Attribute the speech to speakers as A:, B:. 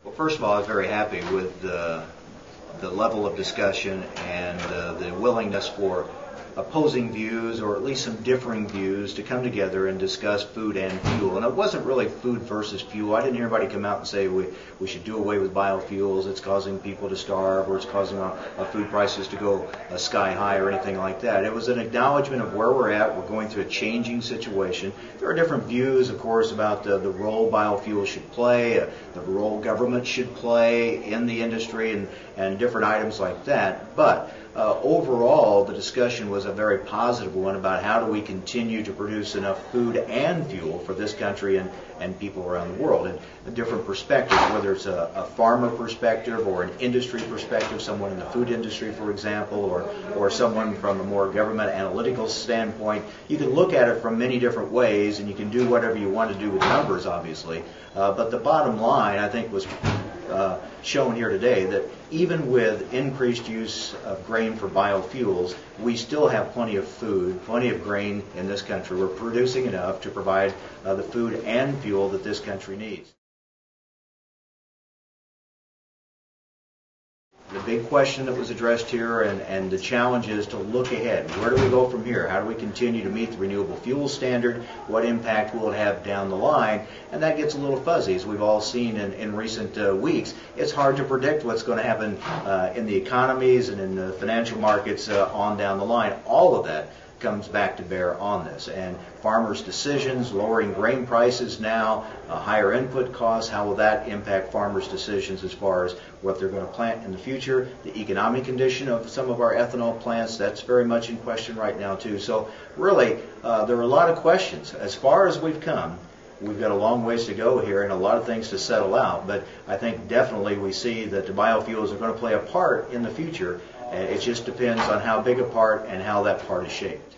A: Well, first of all, I was very happy with the level of discussion and the willingness for opposing views, or at least some differing views, to come together and discuss food and fuel. And it wasn't really food versus fuel. I didn't hear anybody come out and say we should do away with biofuels, it's causing people to starve, or it's causing our food prices to go sky high, or anything like that. It was an acknowledgement of where we're at. We're going through a changing situation. There are different views, of course, about the role biofuels should play, the role government should play in the industry, and different items like that. But overall, the discussion was a very positive one about how do we continue to produce enough food and fuel for this country and people around the world, and a different perspective, whether it's a farmer perspective or an industry perspective, someone in the food industry, for example, or someone from a more government analytical standpoint. You can look at it from many different ways, and you can do whatever you want to do with numbers, obviously. But the bottom line, I think, was shown here today, that even with increased use of grain for biofuels, we still have plenty of food, plenty of grain in this country. We're producing enough to provide the food and fuel that this country needs. The big question that was addressed here, and the challenge, is to look ahead. Where do we go from here? How do we continue to meet the renewable fuel standard? What impact will it have down the line? And that gets a little fuzzy, as we've all seen in recent weeks. It's hard to predict what's going to happen in the economies and in the financial markets on down the line. All of that comes back to bear on this, and farmers' decisions, lowering grain prices now, higher input costs, how will that impact farmers' decisions as far as what they're going to plant in the future? The economic condition of some of our ethanol plants, that's very much in question right now too. So really, there are a lot of questions. As far as we've come, we've got a long ways to go here and a lot of things to settle out, but I think definitely we see that the biofuels are going to play a part in the future. It just depends on how big a part and how that part is shaped.